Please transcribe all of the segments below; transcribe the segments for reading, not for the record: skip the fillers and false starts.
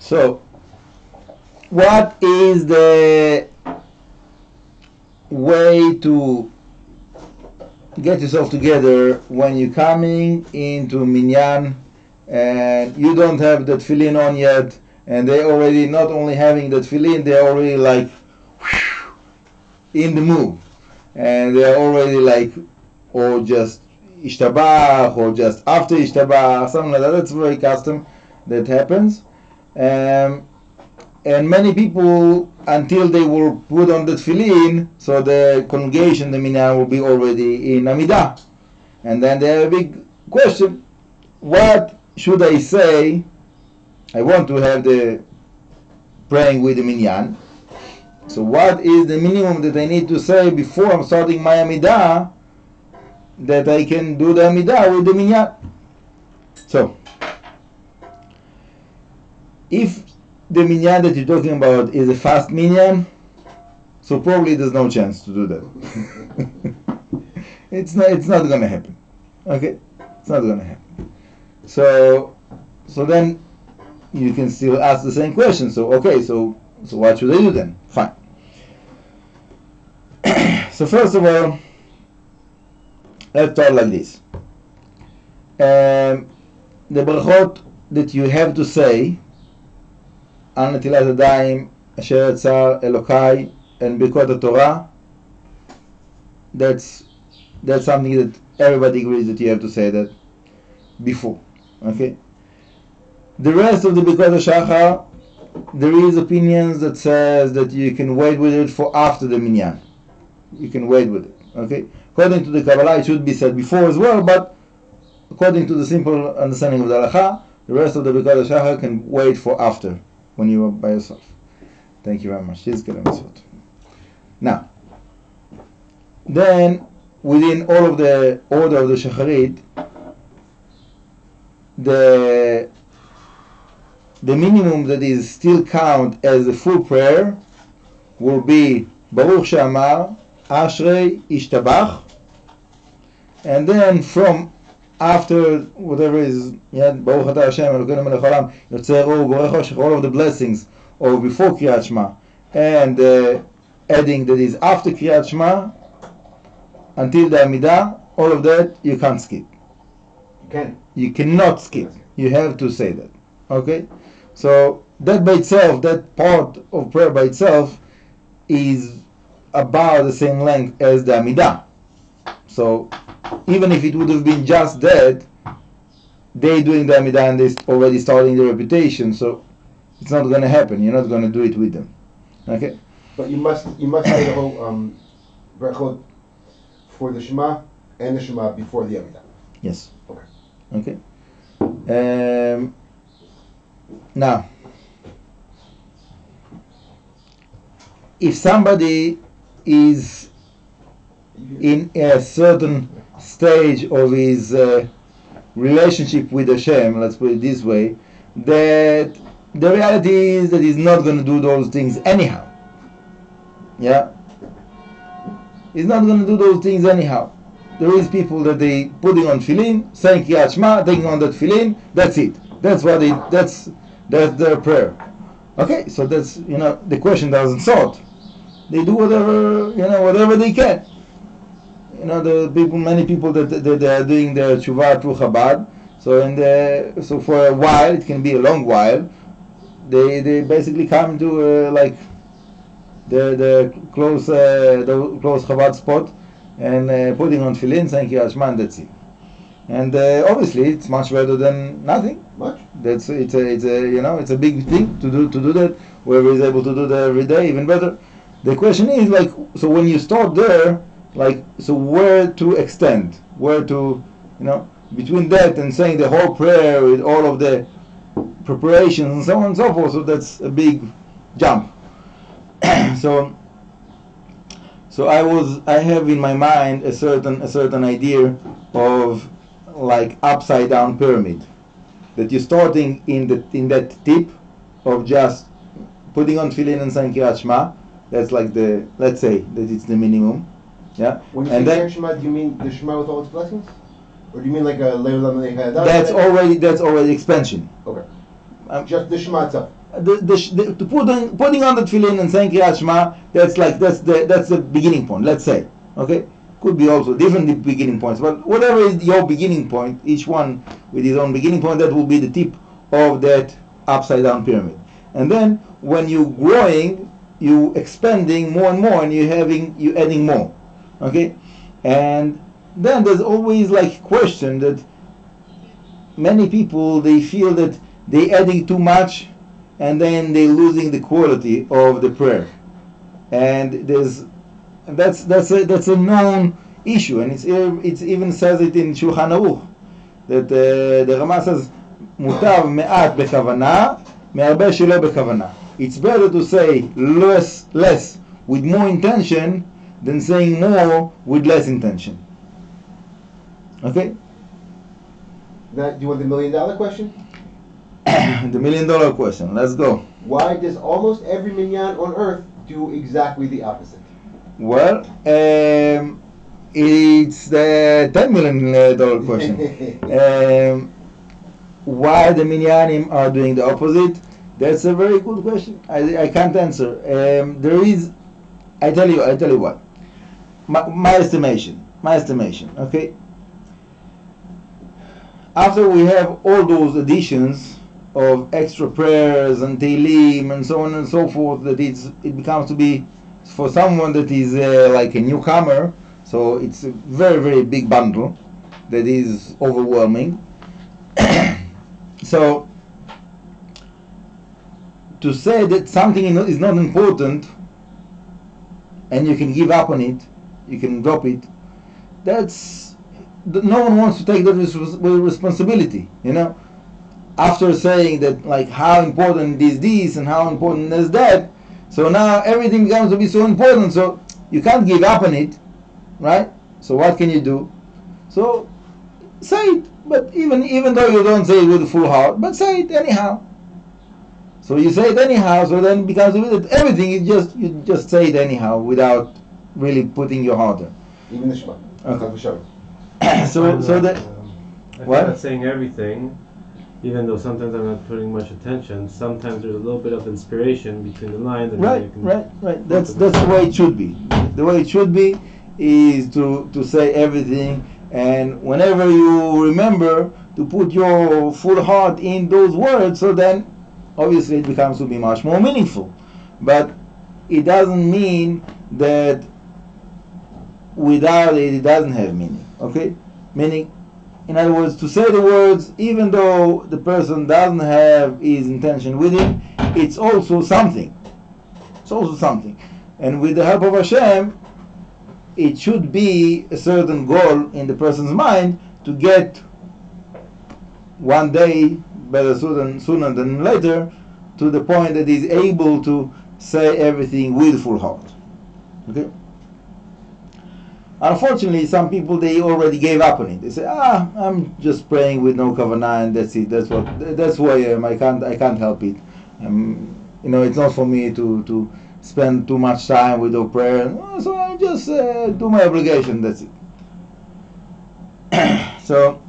So, what is the way to get yourself together when you're coming into Minyan and you don't have that tefillin on yet, and they already not only having that tefillin, they're already like in the mood, and they're already like, or just ishtabach, or just after ishtabach, something like that. That's very custom that happens. And many people, until they will put on the tefillin, so the congregation, the minyan, will be already in Amidah. And then they have a big question: what should I say? I want to have the praying with the minyan. So what is the minimum that I need to say before I'm starting my Amidah, that I can do the Amidah with the minyan? So, if the minyan that you're talking about is a fast minyan, so probably there's no chance to do that. It's not going to happen. Okay, it's not going to happen. So then you can still ask the same question. So what should I do then? Fine. So first of all, let's start like this. The brachot that you have to say, על נטילת ידיים, אשר יצר אלוקיי, and ברכות Torah, that's something that everybody agrees that you have to say that before. Okay? The rest of the Birkat Shachar, there is opinions that says that you can wait with it for after the minyan. You can wait with it. Okay? According to the Kabbalah, it should be said before as well, but according to the simple understanding of the Halacha, the rest of the Birkat Shachar can wait for after, when you are by yourself. Thank you very much. Now, then within all of the order of the Shacharit, the minimum that is still count as a full prayer will be Baruch She'amar Ashrei Ishtabach, and then from after whatever is Baruch Atah Hashem Elokeinu Melech Haolam Yotzei Or Borei Choshech, all of the blessings, or before Kriyat Shema, and adding that is after Kriyat Shema until the Amidah, all of that you can't skip. You cannot skip. You have to say that. Okay? So that by itself, that part of prayer by itself, is about the same length as the Amidah. So even if it would have been just that, they doing the Amidah and they already starting the repetition, so it's not going to happen. You're not going to do it with them. Okay? But you must say the whole brachot for the Shema and the Shema before the Amidah. Yes. Okay. Now, if somebody is in a certain stage of his relationship with Hashem, let's put it this way, that the reality is that he's not going to do those things anyhow. Yeah? He's not going to do those things anyhow. There is people that they putting on tefillin, saying Kriyat Shema, taking on that tefillin, that's it. That's what that's their prayer. Okay, so that's, the question doesn't sort. They do whatever they can. Many people that they are doing their tshuva through Chabad. So for a while, it can be a long while, they basically come to the close Chabad spot and putting on tefillin, saying Kriyat Shema, and that's it. And obviously, it's much better than nothing. Much. It's a big thing to do that. Whoever is able to do that every day, even better. The question is so when you start there, so where to extend, where to, between that and saying the whole prayer with all of the preparations and so on and so forth. So that's a big jump. So I have in my mind a certain idea of upside down pyramid, that you're starting in that tip of just putting on tefillin and saying Kriyat Shema. That's let's say that it's the minimum. Yeah. When you say Kriyat Shema, do you mean the Shema with all its blessings, or do you mean like a Leilam Leichayadah? That's already expansion. Okay. Just the Shema itself. To putting on the tefillin and saying Kriyat Shema, that's the beginning point. Let's say, okay, could be also different beginning points, but whatever is your beginning point, each one with his own beginning point, that will be the tip of that upside down pyramid. And then when you're growing, you expanding more and more, and you adding more, okay. And then there's always like question that many people, they feel that they adding too much, and then they're losing the quality of the prayer. And that's a known issue, and it's even says it in Shulchan Aruch that the Rama says mutav me'at bekavana me'arbe shelo bekavana. It's better to say less with more intention than saying more with less intention. Okay? Now, do you want the $1 million question? The $1 million question. Let's go. Why does almost every minyan on earth do exactly the opposite? Well, it's the $10 million question. Why the minyanim are doing the opposite? That's a very good question. I can't answer. I tell you what. My estimation. Okay. After we have all those additions of extra prayers and Tehillim and so on and so forth, that it becomes to be, for someone that is like a newcomer, so it's a very, very big bundle that is overwhelming. So to say that something is not important and you can give up on it, you can drop it, no one wants to take that responsibility, after saying that, like, how important is this and how important is that, so now everything becomes to be so important, so you can't give up on it, right? So what can you do? So say it, but even though you don't say it with a full heart, but say it anyhow. So you say it anyhow, so then it becomes everything you just say it anyhow without really putting your heart in. Even the Shema. Okay. I'm not saying everything, even though sometimes I'm not putting much attention. Sometimes there's a little bit of inspiration between the lines. And Right. That's the way it should be. The way it should be is to say everything, and whenever you remember to put your full heart in those words, so then obviously it becomes to be much more meaningful. But it doesn't mean that without it doesn't have meaning. Okay? Meaning, in other words, to say the words even though the person doesn't have his intention with him, it's also something. And with the help of Hashem, it should be a certain goal in the person's mind to get one day, better sooner than later, to the point that he's able to say everything with full heart. Okay? Unfortunately, some people, they already gave up on it. They say, I'm just praying with no kavanah, and that's it. That's who I am. I can't help it. It's not for me to spend too much time with no prayer. So I just do my obligation. That's it. So,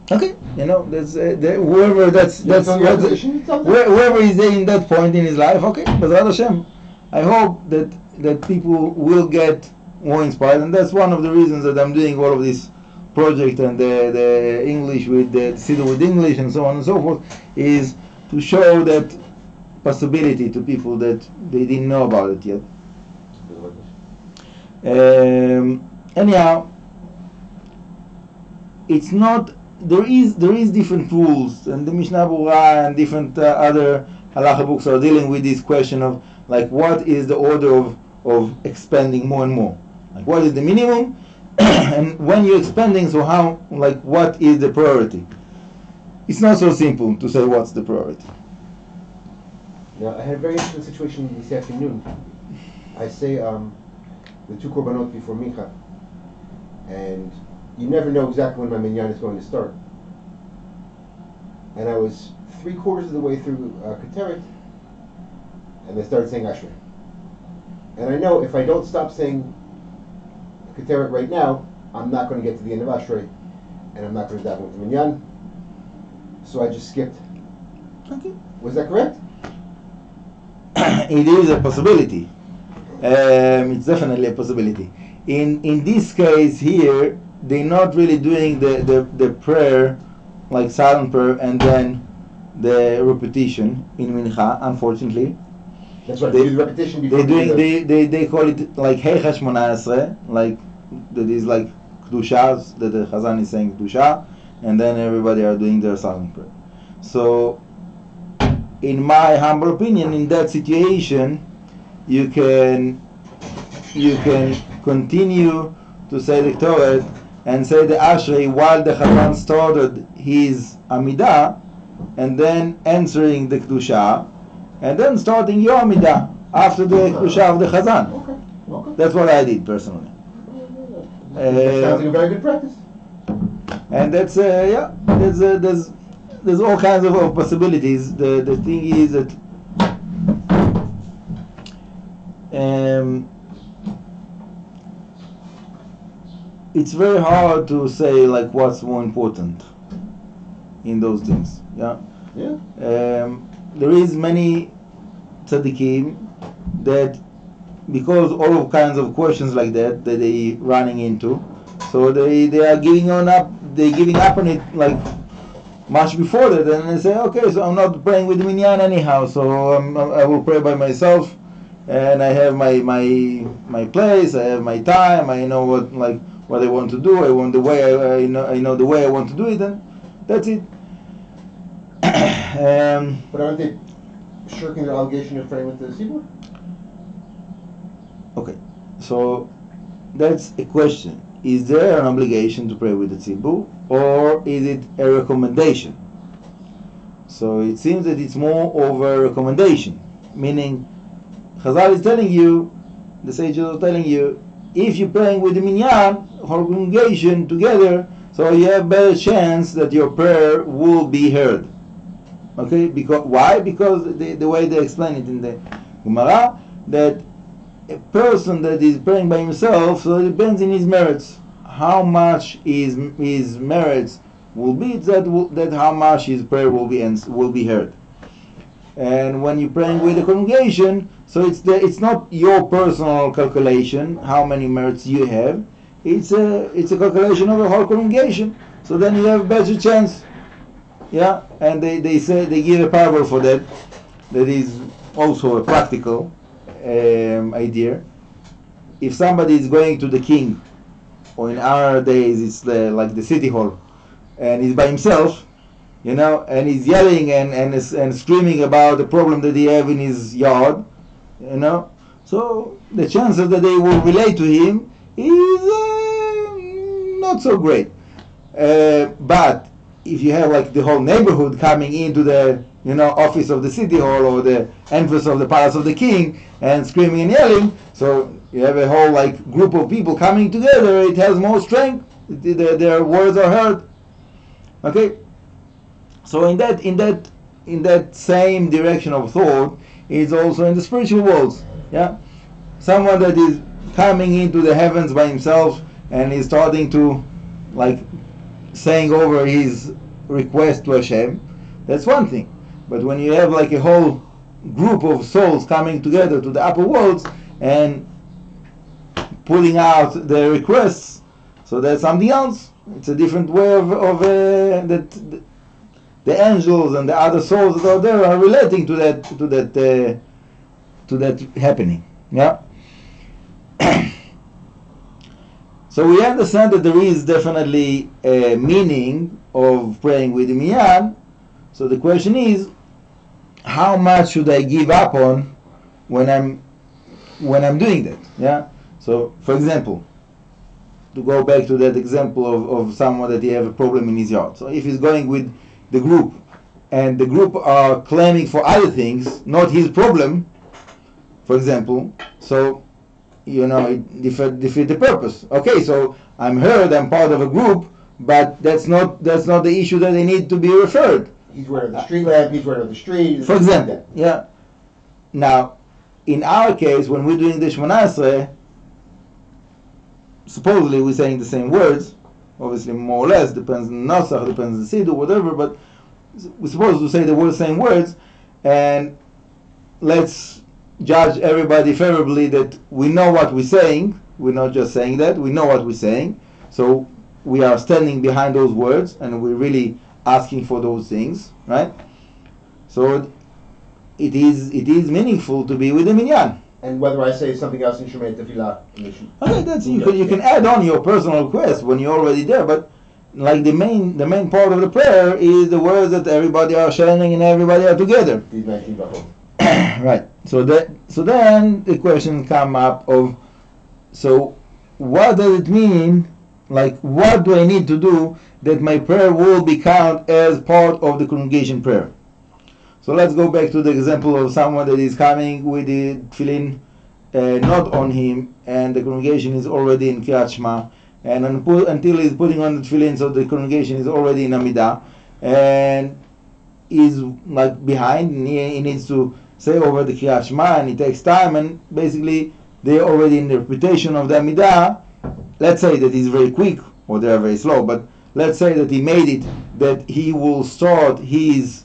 okay, that's whoever whoever is in that point in his life. Okay, but Hashem, I hope that people will get more inspired, and that's one of the reasons that I'm doing all of this project and the English with the Siddur with English and so on and so forth, is to show that possibility to people that they didn't know about it yet. Anyhow, it's not. There is different rules, and the Mishnah Berurah and different other Halacha books are dealing with this question of, like, what is the order of expanding more and more. Like, what is the minimum, and when you're expanding, so how, like, what is the priority? It's not so simple to say what's the priority. Now, I had a very interesting situation this afternoon. I say the 2 korbanot before Mincha, and you never know exactly when my minyan is going to start. And I was 3/4 of the way through ke-Hilkhatah, and they started saying Ashrei. And I know if I don't stop saying ke-Hilkhatah right now, I'm not going to get to the end of Ashrei, and I'm not going to daven with the minyan. So I just skipped Okay. Was that correct? It is a possibility. It's definitely a possibility. In this case here, they're not really doing the prayer, like silent prayer, and then the repetition in Mincha, unfortunately. That's right. They- do the repetition before They're doing the they call it like Heicha Shmonasre, like that is like Kedushas, that the Chazan is saying Kedusha, and then everybody are doing their silent prayer. So, in my humble opinion, in that situation, you can continue to say the Torah and say the Ashrei while the Chazan started his Amidah, and then answering the Kedusha, and then starting your Amidah after the Kedusha of the Chazan. Okay. Okay. That's what I did personally. That sounds like a very good practice. And that's yeah. There's all kinds of possibilities. The thing is that it's very hard to say like what's more important in those things. Yeah. Yeah. There is many tzaddikim that because all of kinds of questions like that they running into, so they are giving up on it like much before that, and they say, okay, so I'm not praying with the Minyan anyhow, so I will pray by myself, and I have my place, I have my time, I know what I want to do, I want the way I know the way I want to do it, and that's it. But aren't they shirking their obligation of praying with the tzibur? Okay, so that's a question. Is there an obligation to pray with the tzibur, or is it a recommendation? So it seems that it's more of a recommendation, meaning Chazal is telling you, the sages are telling you, if you're praying with the Minyan, whole congregation together, so you have better chance that your prayer will be heard. Okay, because why? Because the way they explain it in the Gemara, that a person that is praying by himself, so it depends in his merits. How much his merits will be, that how much his prayer will be heard. And when you're praying with the congregation, so it's not your personal calculation how many merits you have. It's a calculation of the whole congregation. So then you have a better chance. Yeah, and they say they give a parable for that. That is also a practical idea. If somebody is going to the king, or in our days it's like the city hall, and he's by himself, and he's yelling and screaming about the problem that he have in his yard, so the chances that they will relate to him is not so great. But if you have like the whole neighborhood coming into the office of the city hall or the entrance of the palace of the king and screaming and yelling, so you have a whole like group of people coming together, it has more strength, their words are heard. Okay, so in that same direction of thought is also in the spiritual worlds. Yeah, someone that is coming into the heavens by himself and is starting to like saying over his request to Hashem, that's one thing. But when you have like a whole group of souls coming together to the upper worlds and pulling out their requests, so that's something else. It's a different way of that the angels and the other souls that are there are relating to that happening. Yeah. So we understand that there is definitely a meaning of praying with the Minyan. So the question is, how much should I give up on when I'm doing that? Yeah. So, for example, to go back to that example of someone that he have a problem in his yard. So if he's going with the group, and the group are claiming for other things, not his problem, for example, so it defeat the purpose. Okay, so I'm heard, I'm part of a group, but that's not the issue that they need to be referred. He's wearing the street lamp, he's wearing the street. For example, yeah. Now, in our case, when we're doing the Shemona Esrei, supposedly we're saying the same words, obviously more or less, depends on the Nasach, depends on the Siddur, whatever, but we're supposed to say the same words, and let's judge everybody favorably that we know what we're saying. We're not just saying that, we know what we're saying. So we are standing behind those words, and we're really asking for those things, right? So it is meaningful to be with the Minyan. And whether I say something else in Shemay Tefillah, Okay, that's you can add on your personal request when you're already there, but like the main part of the prayer is the words that everybody are sharing and everybody are together. these 19 brachot. Right. So then the question come up of, so what does it mean? Like, what do I need to do that my prayer will be counted as part of the congregation prayer? So let's go back to the example of someone that is coming with the tefillin not on him, and the congregation is already in Kriyat Shema, and until he's putting on the tefillin, so the congregation is already in Amidah, and is like behind, and he needs to say over the Kriyat Shema, and it takes time, and basically they're already in the repetition of the Amidah. Let's say that he's very quick, or they're very slow, but let's say that he made it that he will start his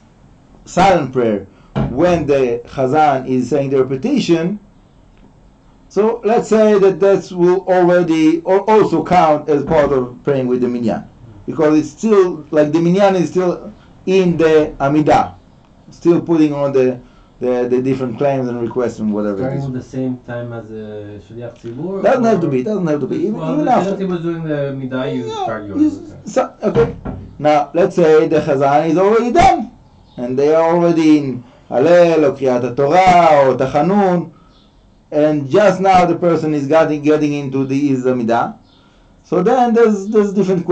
silent prayer when the Chazan is saying the repetition. So let's say that will already also count as part of praying with the Minyan, because it's still like the Minyan is still in the Amidah, still putting on the different claims and requests and whatever it Starting is. at the same time as a Shliach Tzibur? Doesn't have to be. Even after. If he was doing the Midah, you start yours. Okay. Now let's say the Chazan is already done, and they are already in Halel or Kriyat Torah or Tachanun, and just now the person is getting into the Amidah. So then there's different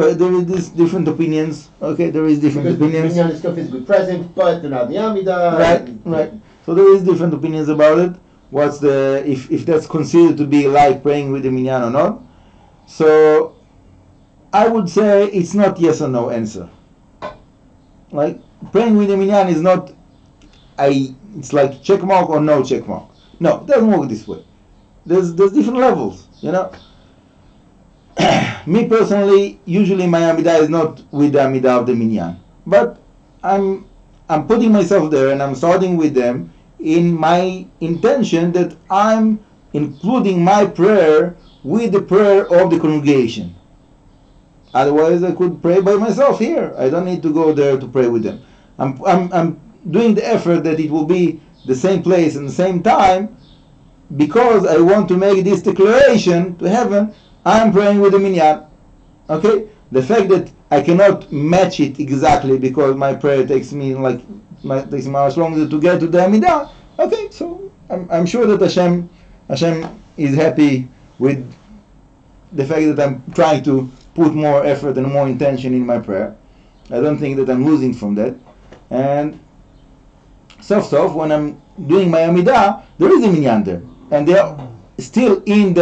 opinions. Okay, there is different opinions. Minyan is still physically present, but they're not the Amidah. Right. So there is different opinions about it. What's the if that's considered to be like praying with the Minyan or not? So I would say it's not yes or no answer. Like praying with the Minyan is not it's like check mark or no check mark. No, it doesn't work this way. There's different levels, you know. Me personally, usually my Amidah is not with the Amidah of the Minyan, but I'm putting myself there and I'm starting with them in my intention that I'm including my prayer with the prayer of the congregation. Otherwise, I could pray by myself here. I don't need to go there to pray with them. I'm doing the effort that it will be the same place and the same time, because I want to make this declaration to heaven. I'm praying with the Minyan. Okay? The fact that I cannot match it exactly because my prayer takes me much longer to get to the Amidah. Okay, so I'm sure that Hashem is happy with the fact that I'm trying to put more effort and more intention in my prayer. I don't think that I'm losing from that. And soft, when I'm doing my Amidah, there is a Minyan there. And they are still in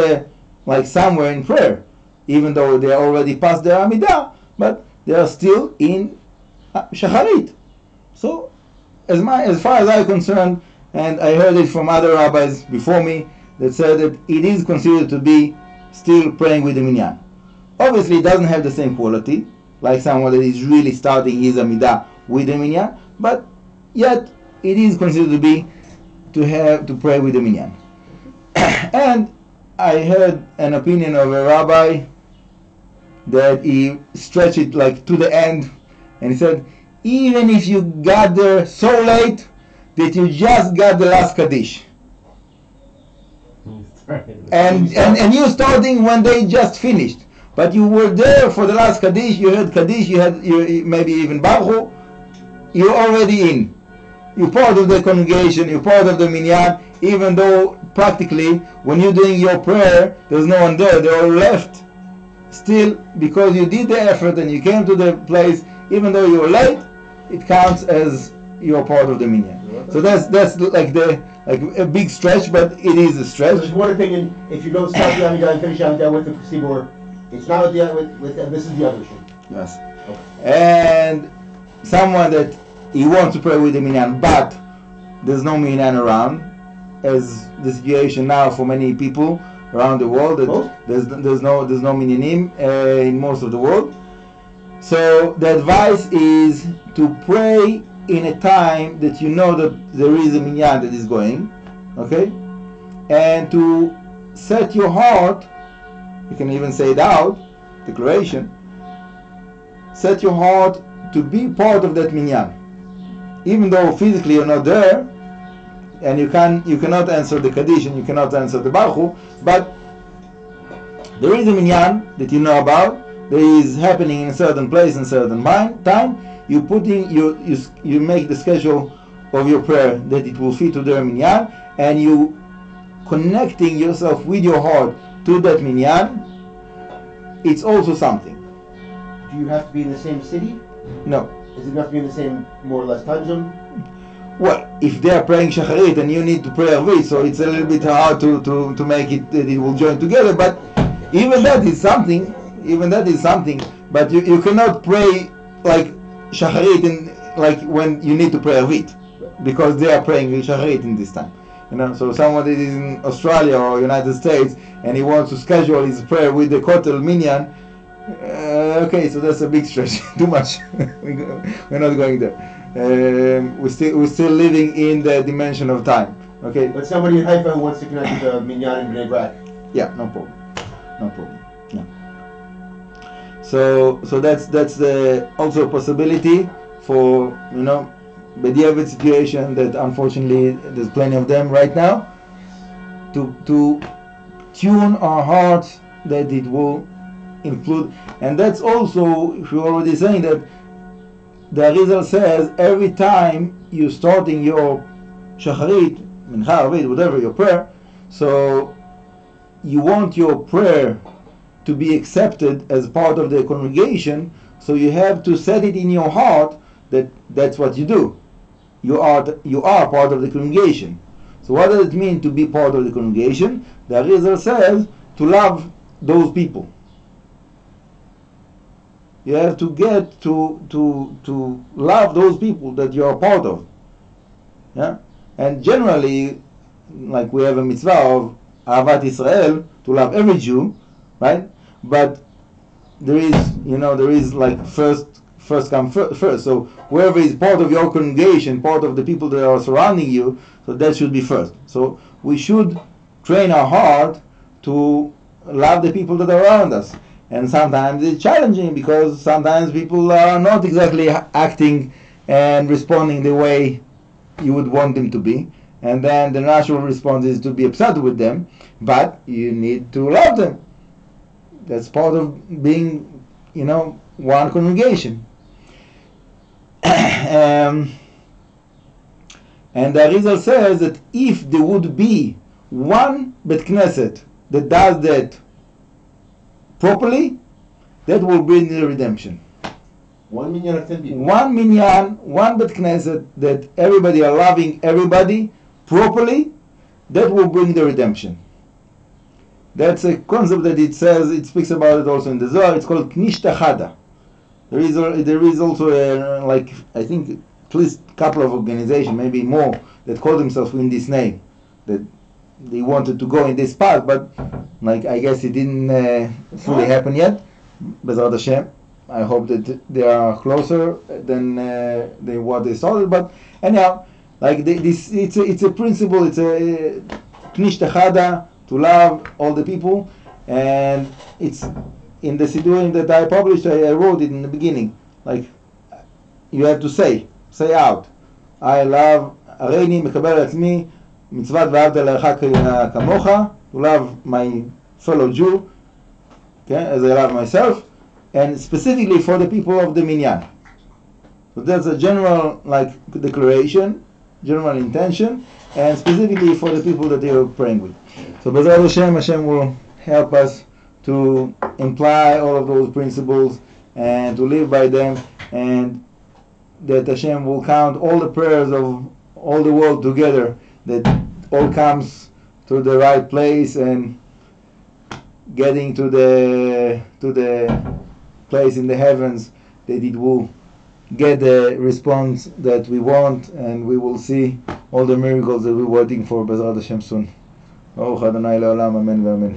somewhere in prayer, even though they are already past their Amidah, but they are still in Shacharit. So, as far as I'm concerned, and I heard it from other rabbis before me that said that it is considered to be still praying with the Minyan. Obviously, it doesn't have the same quality like someone that is really starting his Amidah with the Minyan, but yet it is considered to pray with the Minyan. And I heard an opinion of a rabbi that he stretched it to the end, and he said, even if you got there so late that you just got the last Kaddish, and you starting when they just finished, but you were there for the last Kaddish, you heard Kaddish, you maybe even Baruch, you're already in. You're part of the congregation, you're part of the Minyan, even though practically when you're doing your prayer, there's no one there, they're all left. Still, because you did the effort and you came to the place, even though you were late, it counts as you're part of the Minyan. So that's like a big stretch, but it is a stretch. So there's one opinion, if you don't start the Amidah and finish Amidah with the Tzibur, it's not with this is the other issue. Yes. Okay. And someone that he wants to pray with the Minyan, but there's no Minyan around, as the situation now for many people around the world, that there's no Minyanim in most of the world. So the advice is to pray in a time that you know that there is a minyan that is going, okay, and to set your heart. You can even say it out, declaration. Set your heart to be part of that minyan, even though physically you're not there, and you cannot answer the Kaddish and you cannot answer the Baruch Hu, but there is a minyan that you know about. That is happening in a certain place in a certain time. You make the schedule of your prayer that it will fit to their minyan, and you connecting yourself with your heart to that minyan. It's also something. Do you have to be in the same city? No. Is it enough to be in the same, more or less, tanjum? Well, if they are praying shacharit and you need to pray arived, so it's a little bit hard to make it that it will join together. But even that is something. But you cannot pray like shacharit like when you need to pray arived, because they are praying shacharit in this time. So someone that is in Australia or United States and he wants to schedule his prayer with the kotel minyan. Okay, so that's a big stretch. Too much. We're not going there. We're still living in the dimension of time. Okay. But somebody in Haifa who wants to connect with the minyan in Bnei Brak. Yeah, no problem. Yeah. So that's also a possibility for b'diavad situation that unfortunately there's plenty of them right now. To tune our hearts that it will include, and that's also, if you're already saying that the Arizal says every time you're starting your shacharit, mincha, arived, whatever your prayer, so you want your prayer to be accepted as part of the congregation, so you have to set it in your heart that that's what you do. You are part of the congregation. So what does it mean to be part of the congregation? The Arizal says to love those people. You have to get to love those people that you are part of. Yeah? And generally, like we have a mitzvah of Ahavat Israel, to love every Jew, right? But there is like first come first. So whoever is part of your congregation, part of the people that are surrounding you, so that should be first. So we should train our heart to love the people that are around us. And sometimes it's challenging because sometimes people are not exactly acting and responding the way you would want them to be. And then the natural response is to be upset with them, but you need to love them. That's part of being, one congregation. And the Arizal says that if there would be one Bet Knesset that does that properly, that will bring the redemption. One minyan of 10 people. One minyan, one Bet Knesset that everybody are loving everybody properly, that will bring the redemption. That's a concept that it speaks about it also in the Zohar. It's called ke-Hilkhatah. There is also I think at least a couple of organizations, maybe more, that call themselves in this name, that they wanted to go in this path, but I guess it didn't fully happen yet. B'ezrat Hashem, I hope that they are closer than what they started. But anyhow, it's a principle. It's a ke-Hilkhatah, to love all the people, and it's in the Siddurim that I published. I wrote it in the beginning. You have to say out, I love Areini mekabel atzmi mitzvat v'ahavta l'recha kamocha, to love my fellow Jew, as I love myself, and specifically for the people of the Minyan. So that's a general declaration, general intention, and specifically for the people that they are praying with. So B'ezrat Hashem will help us to imply all of those principles and to live by them, and that Hashem will count all the prayers of all the world together, that all comes to the right place and getting to the place in the heavens, that it will get the response that we want, and we will see all the miracles that we're waiting for B'ezrat Hashem soon. Baruch Adonai Le'olam, Amen v'Amen.